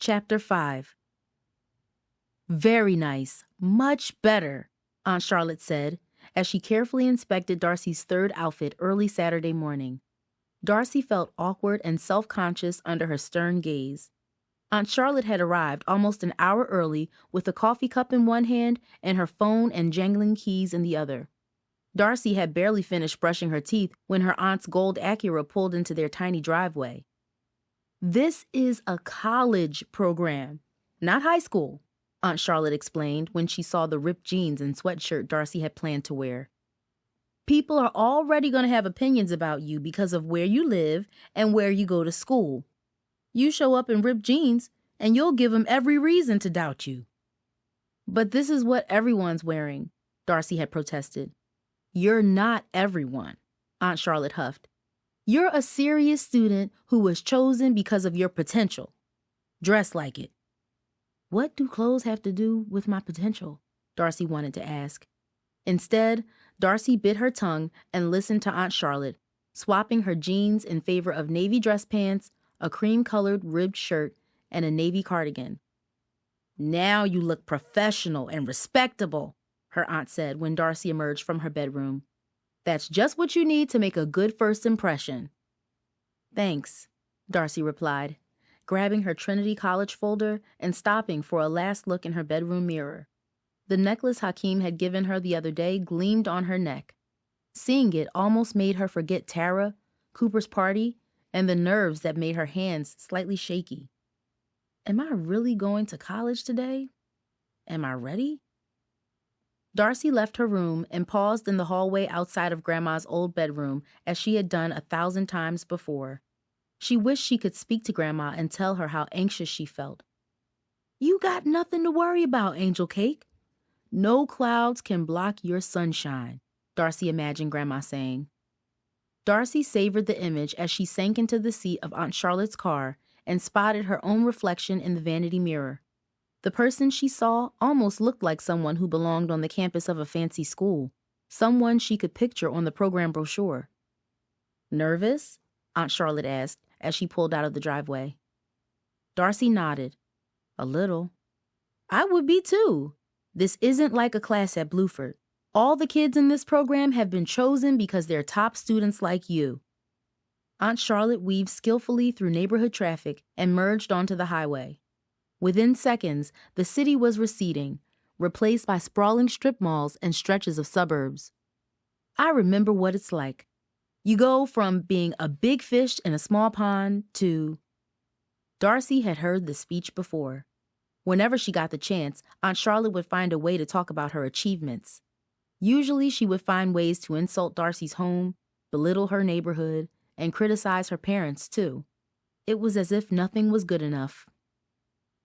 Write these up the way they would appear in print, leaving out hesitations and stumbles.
Chapter 5. Very nice. Much better, Aunt Charlotte said, as she carefully inspected Darcy's third outfit early Saturday morning. Darcy felt awkward and self-conscious under her stern gaze. Aunt Charlotte had arrived almost an hour early with a coffee cup in one hand and her phone and jangling keys in the other. Darcy had barely finished brushing her teeth when her aunt's gold Acura pulled into their tiny driveway. "This is a college program, not high school," Aunt Charlotte explained when she saw the ripped jeans and sweatshirt Darcy had planned to wear. "People are already going to have opinions about you because of where you live and where you go to school. You show up in ripped jeans, and you'll give them every reason to doubt you." "But this is what everyone's wearing," Darcy had protested. "You're not everyone," Aunt Charlotte huffed. "You're a serious student who was chosen because of your potential. Dress like it." "What do clothes have to do with my potential?" Darcy wanted to ask. Instead, Darcy bit her tongue and listened to Aunt Charlotte, swapping her jeans in favor of navy dress pants, a cream-colored ribbed shirt, and a navy cardigan. "Now you look professional and respectable," her aunt said when Darcy emerged from her bedroom. "That's just what you need to make a good first impression." "Thanks," Darcy replied, grabbing her Trinity College folder and stopping for a last look in her bedroom mirror. The necklace Hakeem had given her the other day gleamed on her neck. Seeing it almost made her forget Tarah, Cooper's party, and the nerves that made her hands slightly shaky. Am I really going to college today? Am I ready? Darcy left her room and paused in the hallway outside of Grandma's old bedroom as she had done 1,000 times before. She wished she could speak to Grandma and tell her how anxious she felt. "You got nothing to worry about, Angel Cake. No clouds can block your sunshine," Darcy imagined Grandma saying. Darcy savored the image as she sank into the seat of Aunt Charlotte's car and spotted her own reflection in the vanity mirror. The person she saw almost looked like someone who belonged on the campus of a fancy school, someone she could picture on the program brochure. "Nervous?" Aunt Charlotte asked as she pulled out of the driveway. Darcy nodded. "A little." "I would be too. This isn't like a class at Bluford. All the kids in this program have been chosen because they're top students like you." Aunt Charlotte weaved skillfully through neighborhood traffic and merged onto the highway. Within seconds, the city was receding, replaced by sprawling strip malls and stretches of suburbs. "I remember what it's like. You go from being a big fish in a small pond to—" Darcy had heard the speech before. Whenever she got the chance, Aunt Charlotte would find a way to talk about her achievements. Usually she would find ways to insult Darcy's home, belittle her neighborhood, and criticize her parents, too. It was as if nothing was good enough.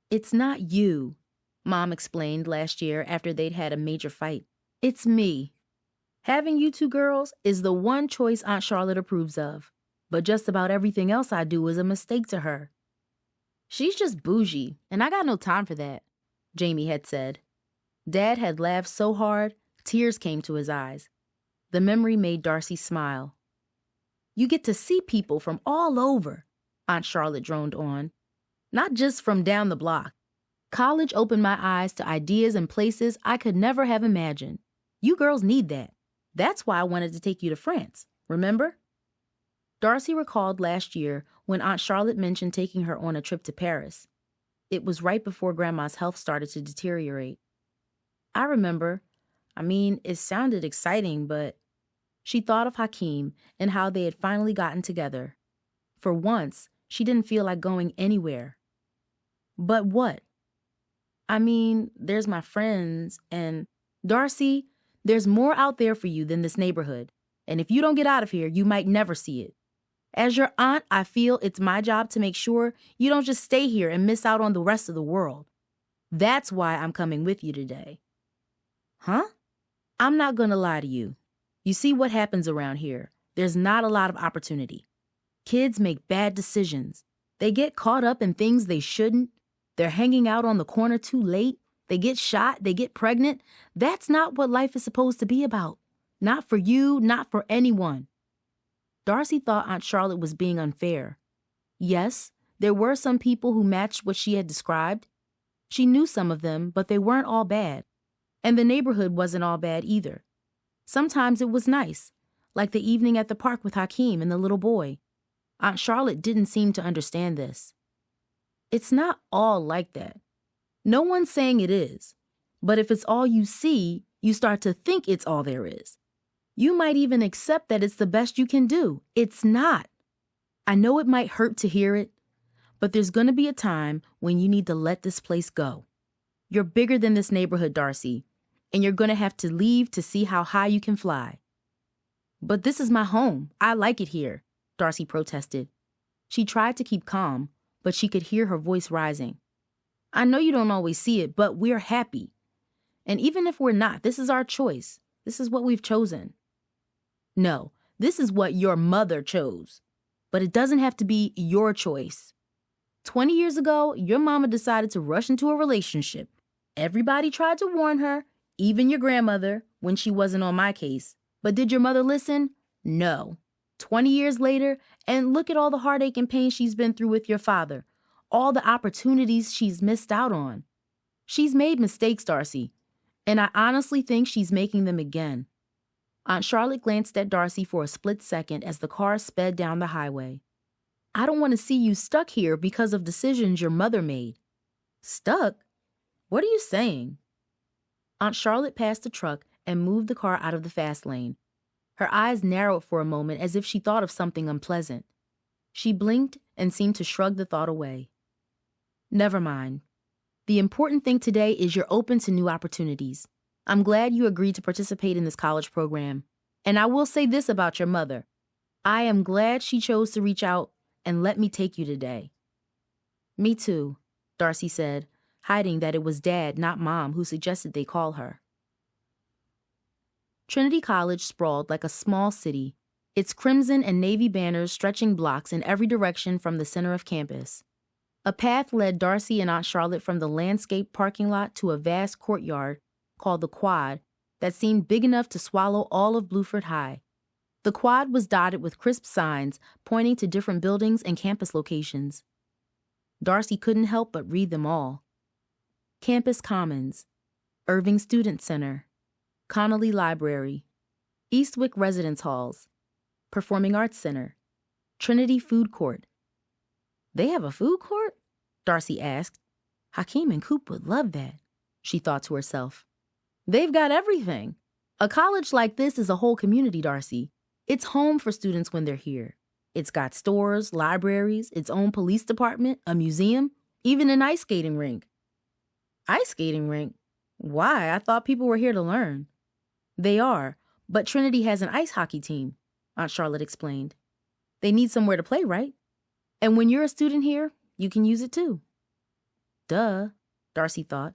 "It's not you," Mom explained last year after they'd had a major fight. "It's me. Having you two girls is the one choice Aunt Charlotte approves of, but just about everything else I do is a mistake to her." "She's just bougie, and I got no time for that," Jamie had said. Dad had laughed so hard, tears came to his eyes. The memory made Darcy smile. "You get to see people from all over," Aunt Charlotte droned on. "Not just from down the block. College opened my eyes to ideas and places I could never have imagined. You girls need that. That's why I wanted to take you to France, remember?" Darcy recalled last year when Aunt Charlotte mentioned taking her on a trip to Paris. It was right before Grandma's health started to deteriorate. "I remember. It sounded exciting, but—" She thought of Hakeem and how they had finally gotten together. For once, she didn't feel like going anywhere. "But what?" There's my friends, and—" "Darcy, there's more out there for you than this neighborhood, and if you don't get out of here, you might never see it. As your aunt, I feel it's my job to make sure you don't just stay here and miss out on the rest of the world. That's why I'm coming with you today." "Huh?" "I'm not going to lie to you. You see what happens around here. There's not a lot of opportunity. Kids make bad decisions. They get caught up in things they shouldn't. They're hanging out on the corner too late. They get shot. They get pregnant. That's not what life is supposed to be about. Not for you, not for anyone." Darcy thought Aunt Charlotte was being unfair. Yes, There were some people who matched what she had described. She knew some of them, but they weren't all bad. And the neighborhood wasn't all bad either. Sometimes it was nice, like the evening at the park with Hakeem and the little boy. Aunt Charlotte didn't seem to understand this. It's not all like that. No one's saying it is. But if it's all you see, you start to think it's all there is. You might even accept that it's the best you can do. It's not. I know it might hurt to hear it, but there's going to be a time when you need to let this place go. You're bigger than this neighborhood, Darcy, and you're going to have to leave to see how high you can fly. But this is my home. I like it here, Darcy protested. She tried to keep calm, but she could hear her voice rising. I know you don't always see it, but we're happy. And even if we're not, this is our choice. This is what we've chosen. No, this is what your mother chose. But it doesn't have to be your choice. 20 years ago, your mama decided to rush into a relationship. Everybody tried to warn her, even your grandmother, when she wasn't on my case. But did your mother listen? No. 20 years later, and look at all the heartache and pain she's been through with your father. All the opportunities she's missed out on. She's made mistakes, Darcy. And I honestly think she's making them again. Aunt Charlotte glanced at Darcy for a split second as the car sped down the highway. I don't want to see you stuck here because of decisions your mother made. Stuck? What are you saying? Aunt Charlotte passed the truck and moved the car out of the fast lane. Her eyes narrowed for a moment as if she thought of something unpleasant. She blinked and seemed to shrug the thought away. Never mind. The important thing today is you're open to new opportunities. I'm glad you agreed to participate in this college program. And I will say this about your mother. I am glad she chose to reach out and let me take you today. Me too, Darcy said, hiding that it was Dad, not Mom, who suggested they call her. Trinity College sprawled like a small city, its crimson and navy banners stretching blocks in every direction from the center of campus. A path led Darcy and Aunt Charlotte from the landscaped parking lot to a vast courtyard called the Quad that seemed big enough to swallow all of Bluford High. The Quad was dotted with crisp signs pointing to different buildings and campus locations. Darcy couldn't help but read them all. Campus Commons, Irving Student Center, Connolly Library, Eastwick Residence Halls, Performing Arts Center, Trinity Food Court. They have a food court? Darcy asked. Hakeem and Coop would love that, she thought to herself. They've got everything. A college like this is a whole community, Darcy. It's home for students when they're here. It's got stores, libraries, its own police department, a museum, even an ice skating rink. Ice skating rink? Why? I thought people were here to learn. They are, but Trinity has an ice hockey team, Aunt Charlotte explained. They need somewhere to play, right? And when you're a student here, you can use it too. Duh, Darcy thought.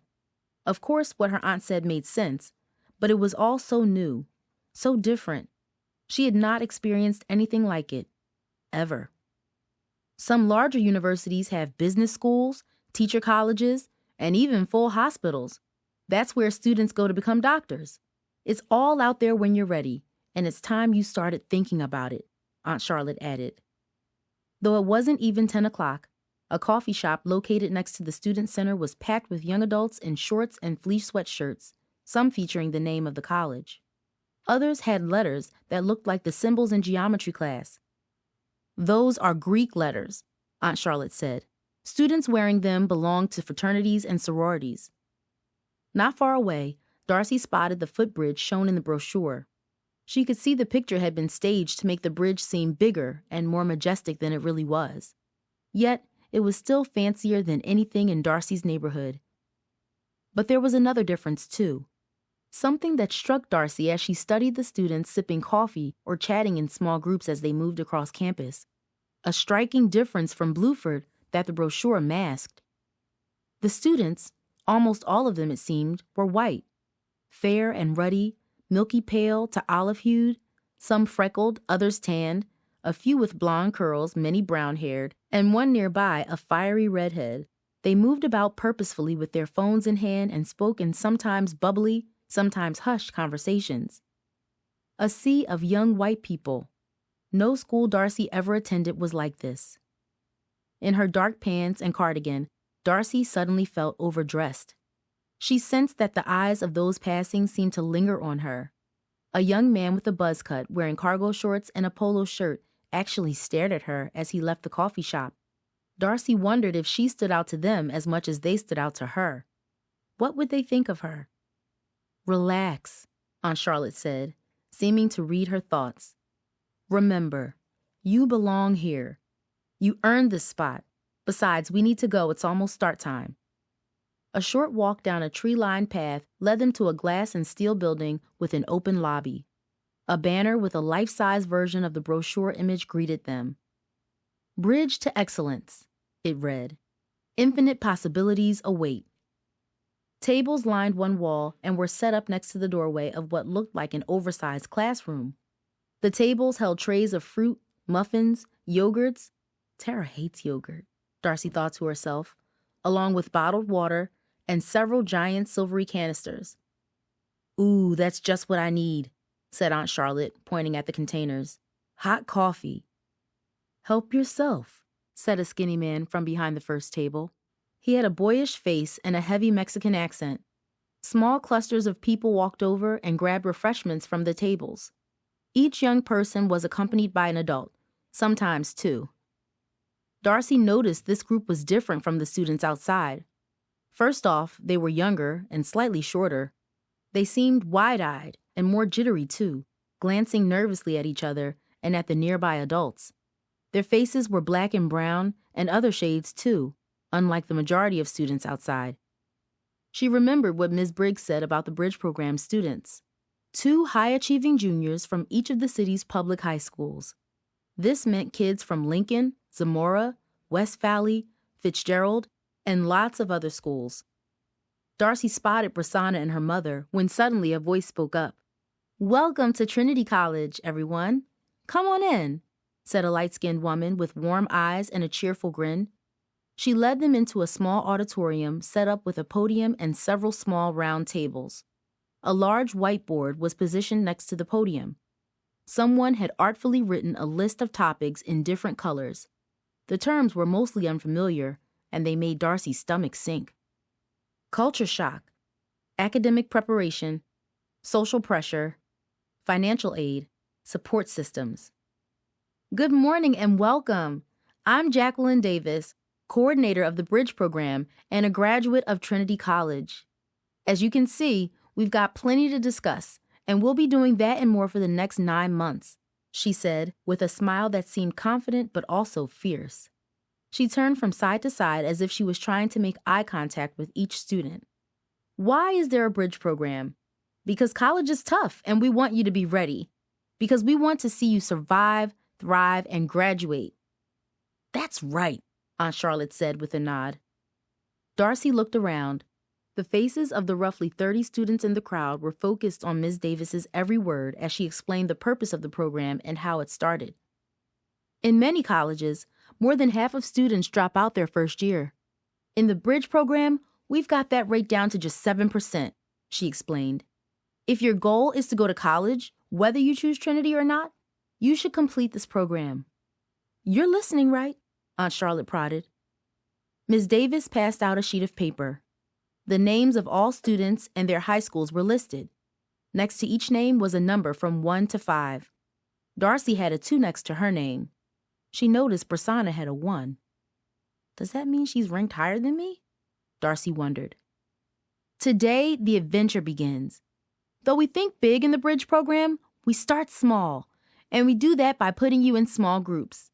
Of course, what her aunt said made sense, but it was all so new, so different. She had not experienced anything like it, ever. Some larger universities have business schools, teacher colleges, and even full hospitals. That's where students go to become doctors. It's all out there when you're ready, and it's time you started thinking about it, Aunt Charlotte added. Though it wasn't even 10 o'clock, a coffee shop located next to the student center was packed with young adults in shorts and fleece sweatshirts, some featuring the name of the college. Others had letters that looked like the symbols in geometry class. Those are Greek letters, Aunt Charlotte said. Students wearing them belonged to fraternities and sororities. Not far away, Darcy spotted the footbridge shown in the brochure. She could see the picture had been staged to make the bridge seem bigger and more majestic than it really was. Yet, it was still fancier than anything in Darcy's neighborhood. But there was another difference, too. Something that struck Darcy as she studied the students sipping coffee or chatting in small groups as they moved across campus. A striking difference from Bluford that the brochure masked. The students, almost all of them it seemed, were white. Fair and ruddy, milky pale to olive-hued, some freckled, others tanned, a few with blonde curls, many brown-haired, and one nearby a fiery redhead. They moved about purposefully with their phones in hand and spoke in sometimes bubbly, sometimes hushed conversations. A sea of young white people. No school Darcy ever attended was like this. In her dark pants and cardigan, Darcy suddenly felt overdressed. She sensed that the eyes of those passing seemed to linger on her. A young man with a buzz cut, wearing cargo shorts and a polo shirt, actually stared at her as he left the coffee shop. Darcy wondered if she stood out to them as much as they stood out to her. What would they think of her? "Relax," Aunt Charlotte said, seeming to read her thoughts. "Remember, you belong here. You earned this spot. Besides, we need to go. It's almost start time." A short walk down a tree-lined path led them to a glass and steel building with an open lobby. A banner with a life-size version of the brochure image greeted them. "Bridge to Excellence," it read. "Infinite possibilities await." Tables lined one wall and were set up next to the doorway of what looked like an oversized classroom. The tables held trays of fruit, muffins, yogurts. Tarah hates yogurt, Darcy thought to herself, along with bottled water and several giant silvery canisters. "Ooh, that's just what I need," said Aunt Charlotte, pointing at the containers. "Hot coffee." "Help yourself," said a skinny man from behind the first table. He had a boyish face and a heavy Mexican accent. Small clusters of people walked over and grabbed refreshments from the tables. Each young person was accompanied by an adult, sometimes two. Darcy noticed this group was different from the students outside. First off, they were younger and slightly shorter. They seemed wide-eyed and more jittery too, glancing nervously at each other and at the nearby adults. Their faces were black and brown and other shades too, unlike the majority of students outside. She remembered what Ms. Briggs said about the bridge program students. 2 high-achieving juniors from each of the city's public high schools. This meant kids from Lincoln, Zamora, West Valley, Fitzgerald, and lots of other schools. Darcy spotted Prasanna and her mother when suddenly a voice spoke up. "Welcome to Trinity College, everyone. Come on in," said a light-skinned woman with warm eyes and a cheerful grin. She led them into a small auditorium set up with a podium and several small round tables. A large whiteboard was positioned next to the podium. Someone had artfully written a list of topics in different colors. The terms were mostly unfamiliar, and they made Darcy's stomach sink. Culture shock, academic preparation, social pressure, financial aid, support systems. "Good morning and welcome. I'm Jacqueline Davis, coordinator of the Bridge program and a graduate of Trinity College. As you can see, we've got plenty to discuss, and we'll be doing that and more for the next 9 months, she said, with a smile that seemed confident but also fierce. She turned from side to side as if she was trying to make eye contact with each student. "Why is there a bridge program? Because college is tough, and we want you to be ready. Because we want to see you survive, thrive, and graduate." "That's right," Aunt Charlotte said with a nod. Darcy looked around. The faces of the roughly 30 students in the crowd were focused on Ms. Davis's every word as she explained the purpose of the program and how it started. In many colleges, more than half of students drop out their first year. In the Bridge program, we've got that rate down to just 7%, she explained. If your goal is to go to college, whether you choose Trinity or not, you should complete this program. "You're listening, right?" Aunt Charlotte prodded. Ms. Davis passed out a sheet of paper. The names of all students and their high schools were listed. Next to each name was a number from 1 to 5. Darcy had a 2 next to her name. She noticed Prasanna had a 1. Does that mean she's ranked higher than me? Darcy wondered. Today, the adventure begins. Though we think big in the Bridge program, we start small, and we do that by putting you in small groups.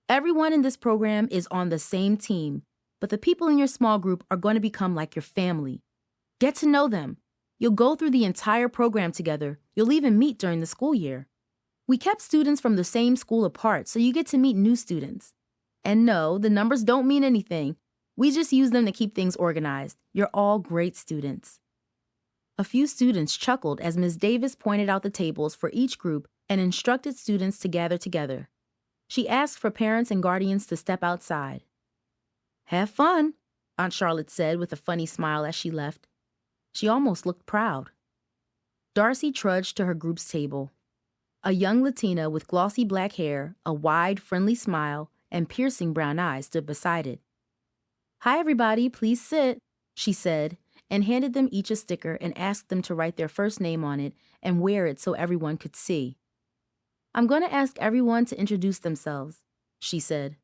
Everyone in this program is on the same team, but the people in your small group are going to become like your family. Get to know them. You'll go through the entire program together. You'll even meet during the school year. We kept students from the same school apart, so you get to meet new students. And no, the numbers don't mean anything. We just use them to keep things organized. You're all great students. A few students chuckled as Ms. Davis pointed out the tables for each group and instructed students to gather together. She asked for parents and guardians to step outside. "Have fun," Aunt Charlotte said with a funny smile as she left. She almost looked proud. Darcy trudged to her group's table. A young Latina with glossy black hair, a wide, friendly smile, and piercing brown eyes stood beside it. "Hi, everybody, please sit," she said, and handed them each a sticker and asked them to write their first name on it and wear it so everyone could see. "I'm going to ask everyone to introduce themselves," she said.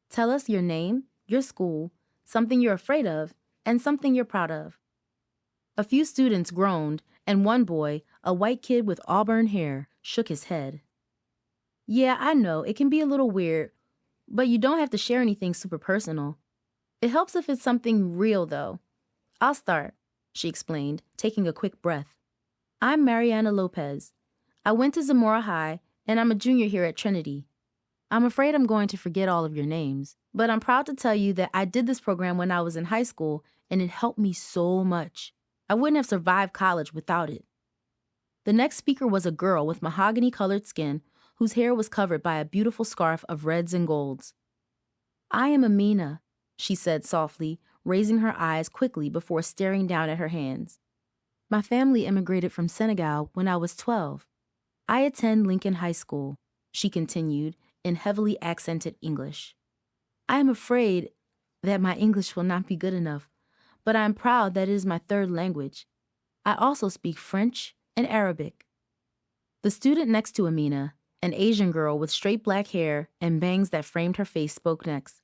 "Tell us your name, your school, something you're afraid of, and something you're proud of." A few students groaned, and one boy, a white kid with auburn hair, shook his head. "Yeah, I know, it can be a little weird, but you don't have to share anything super personal. It helps if it's something real, though. I'll start," she explained, taking a quick breath. "I'm Mariana Lopez. I went to Zamora High, and I'm a junior here at Trinity. I'm afraid I'm going to forget all of your names, but I'm proud to tell you that I did this program when I was in high school, and it helped me so much. I wouldn't have survived college without it." The next speaker was a girl with mahogany-colored skin whose hair was covered by a beautiful scarf of reds and golds. "I am Amina," she said softly, raising her eyes quickly before staring down at her hands. "My family immigrated from Senegal when I was 12. I attend Lincoln High School," she continued in heavily accented English. "I am afraid that my English will not be good enough, but I am proud that it is my third language. I also speak French and Arabic." The student next to Amina, an Asian girl with straight black hair and bangs that framed her face, spoke next.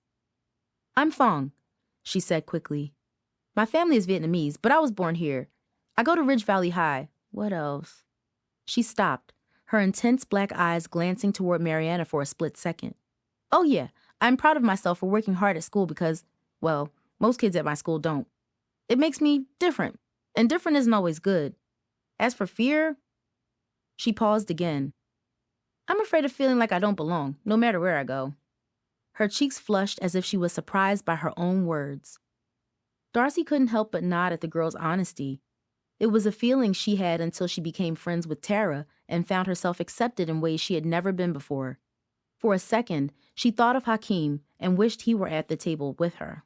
"I'm Phong," she said quickly. "My family is Vietnamese, but I was born here. I go to Ridge Valley High. What else?" She stopped, her intense black eyes glancing toward Mariana for a split second. "Oh yeah, I'm proud of myself for working hard at school because, well, most kids at my school don't. It makes me different, and different isn't always good. As for fear..." She paused again. "I'm afraid of feeling like I don't belong, no matter where I go." Her cheeks flushed as if she was surprised by her own words. Darcy couldn't help but nod at the girl's honesty. It was a feeling she had until she became friends with Tarah and found herself accepted in ways she had never been before. For a second, she thought of Hakeem and wished he were at the table with her.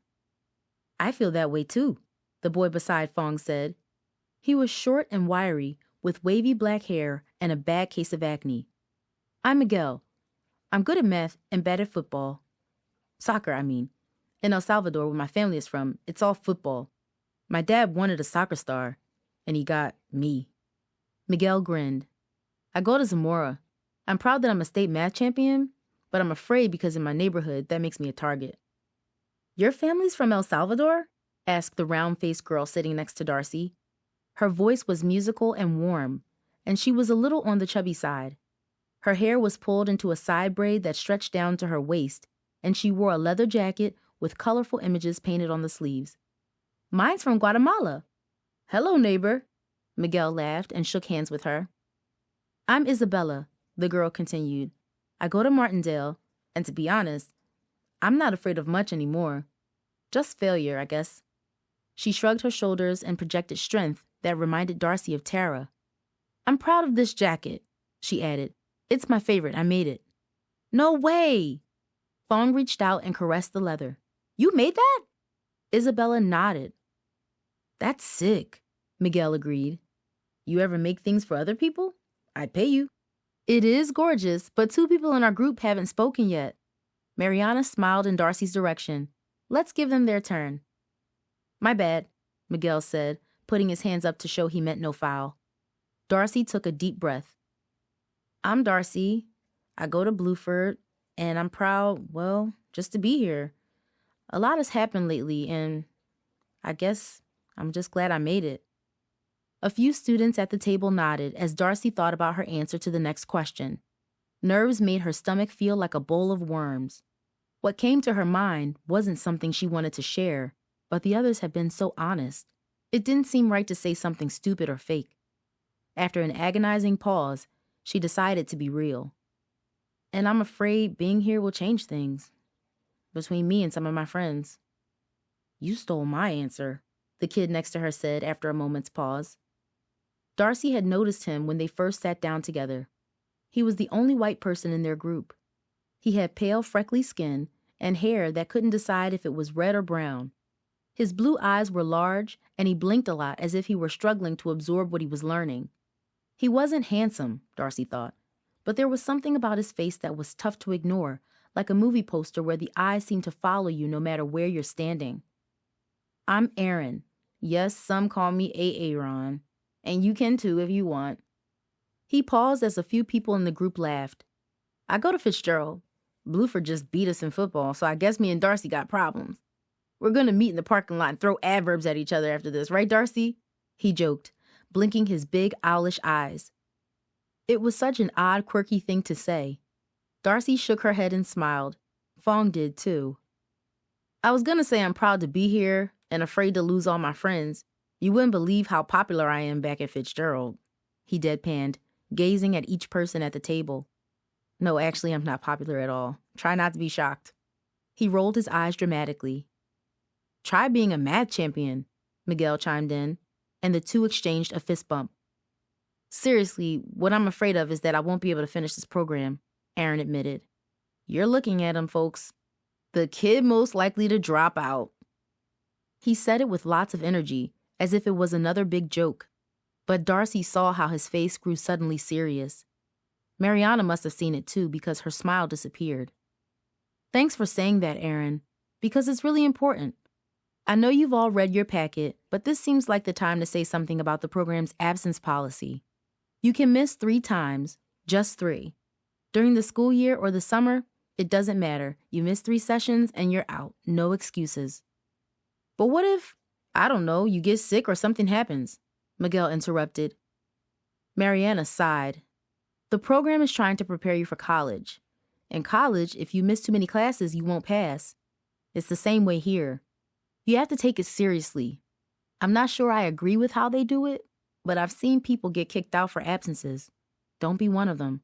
"I feel that way too," the boy beside Phong said. He was short and wiry, with wavy black hair and a bad case of acne. "I'm Miguel. I'm good at math and bad at football. Soccer, I mean. In El Salvador, where my family is from, it's all football. My dad wanted a soccer star, and he got me." Miguel grinned. "I go to Zamora. I'm proud that I'm a state math champion, but I'm afraid because in my neighborhood, that makes me a target." "Your family's from El Salvador?" asked the round-faced girl sitting next to Darcy. Her voice was musical and warm, and she was a little on the chubby side. Her hair was pulled into a side braid that stretched down to her waist, and she wore a leather jacket with colorful images painted on the sleeves. "Mine's from Guatemala." "Hello, neighbor." Miguel laughed and shook hands with her. "I'm Isabella," the girl continued. "I go to Martindale, and to be honest, I'm not afraid of much anymore. Just failure, I guess." She shrugged her shoulders and projected strength that reminded Darcy of Tarah. "I'm proud of this jacket," she added. "It's my favorite. I made it." "No way!" Phong reached out and caressed the leather. "You made that?" Isabella nodded. "That's sick," Miguel agreed. "You ever make things for other people? I'd pay you." "It is gorgeous, but 2 people in our group haven't spoken yet." Mariana smiled in Darcy's direction. "Let's give them their turn." "My bad," Miguel said, putting his hands up to show he meant no foul. Darcy took a deep breath. "I'm Darcy. I go to Bluford, and I'm proud, well, just to be here. A lot has happened lately, and I guess I'm just glad I made it." A few students at the table nodded as Darcy thought about her answer to the next question. Nerves made her stomach feel like a bowl of worms. What came to her mind wasn't something she wanted to share, but the others had been so honest. It didn't seem right to say something stupid or fake. After an agonizing pause, she decided to be real. "And I'm afraid being here will change things. Between me and some of my friends." "You stole my answer," the kid next to her said after a moment's pause. Darcy had noticed him when they first sat down together. He was the only white person in their group. He had pale, freckly skin and hair that couldn't decide if it was red or brown. His blue eyes were large, and he blinked a lot as if he were struggling to absorb what he was learning. He wasn't handsome, Darcy thought, but there was something about his face that was tough to ignore, like a movie poster where the eyes seem to follow you no matter where you're standing. I'm Aaron. Yes, some call me Aaron. And you can too if you want. He paused as a few people in the group laughed. I go to Fitzgerald. Bluford just beat us in football, so I guess me and Darcy got problems. We're going to meet in the parking lot and throw adverbs at each other after this, right, Darcy? He joked, blinking his big owlish eyes. It was such an odd, quirky thing to say. Darcy shook her head and smiled. Fong did too. I was going to say I'm proud to be here and afraid to lose all my friends. You wouldn't believe how popular I am back at Fitzgerald. He deadpanned, gazing at each person at the table. No, actually, I'm not popular at all. Try not to be shocked. He rolled his eyes dramatically. Try being a math champion, Miguel chimed in, and the two exchanged a fist bump. Seriously, what I'm afraid of is that I won't be able to finish this program, Aaron admitted. You're looking at him, folks. The kid most likely to drop out. He said it with lots of energy, as if it was another big joke. But Darcy saw how his face grew suddenly serious. Mariana must have seen it too, because her smile disappeared. Thanks for saying that, Aaron, because it's really important. I know you've all read your packet, but this seems like the time to say something about the program's absence policy. You can miss 3 times, just 3. During the school year or the summer, it doesn't matter. You miss 3 sessions and you're out. No excuses. But what if, I don't know, you get sick or something happens? Miguel interrupted. Mariana sighed. The program is trying to prepare you for college. In college, if you miss too many classes, you won't pass. It's the same way here. You have to take it seriously. I'm not sure I agree with how they do it, but I've seen people get kicked out for absences. Don't be one of them.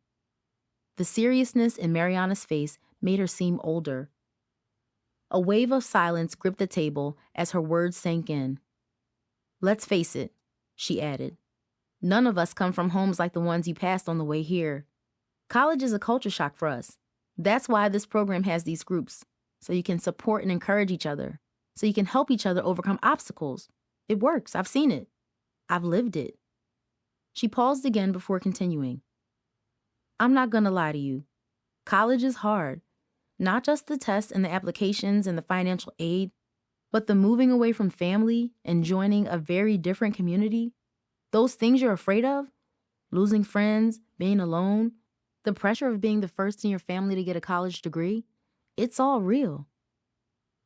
The seriousness in Mariana's face made her seem older. A wave of silence gripped the table as her words sank in. Let's face it, she added. None of us come from homes like the ones you passed on the way here. College is a culture shock for us. That's why this program has these groups, so you can support and encourage each other, so you can help each other overcome obstacles. It works. I've seen it. I've lived it. She paused again before continuing. I'm not going to lie to you. College is hard. Not just the tests and the applications and the financial aid, but the moving away from family and joining a very different community. Those things you're afraid of, losing friends, being alone, the pressure of being the first in your family to get a college degree, it's all real.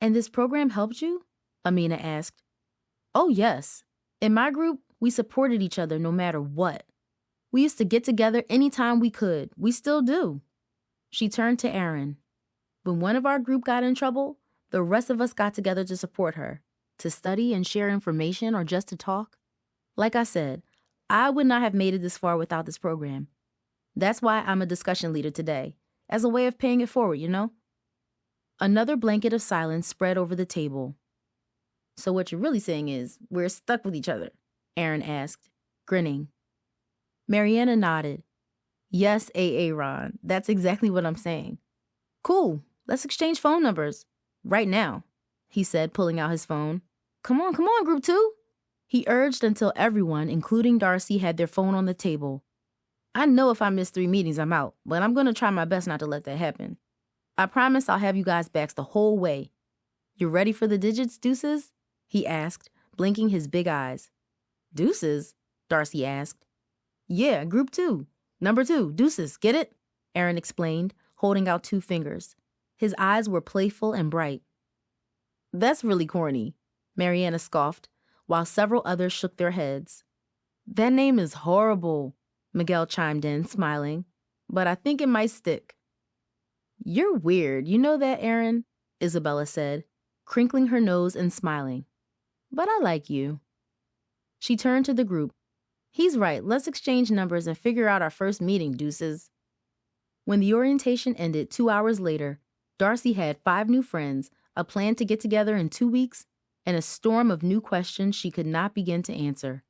And this program helped you? Amina asked. Oh, yes. In my group, we supported each other no matter what. We used to get together anytime we could. We still do. She turned to Aaron. When one of our group got in trouble, the rest of us got together to support her, to study and share information or just to talk. Like I said, I would not have made it this far without this program. That's why I'm a discussion leader today, as a way of paying it forward, you know? Another blanket of silence spread over the table. So what you're really saying is, we're stuck with each other? Aaron asked, grinning. Mariana nodded. Yes, Ron, that's exactly what I'm saying. Cool, let's exchange phone numbers. Right now, he said, pulling out his phone. Come on, group 2. He urged until everyone, including Darcy, had their phone on the table. I know if I miss 3 meetings, I'm out, but I'm going to try my best not to let that happen. I promise I'll have you guys backs the whole way. You ready for the digits, deuces? He asked, blinking his big eyes. Deuces? Darcy asked. Yeah, group 2. Number 2, deuces, get it? Aaron explained, holding out 2 fingers. His eyes were playful and bright. That's really corny, Mariana scoffed, while several others shook their heads. That name is horrible, Miguel chimed in, smiling, but I think it might stick. You're weird, you know that, Aaron? Isabella said, crinkling her nose and smiling. But I like you. She turned to the group. He's right, let's exchange numbers and figure out our first meeting, deuces. When the orientation ended 2 hours later, Darcy had 5 new friends, a plan to get together in 2 weeks, and a storm of new questions she could not begin to answer.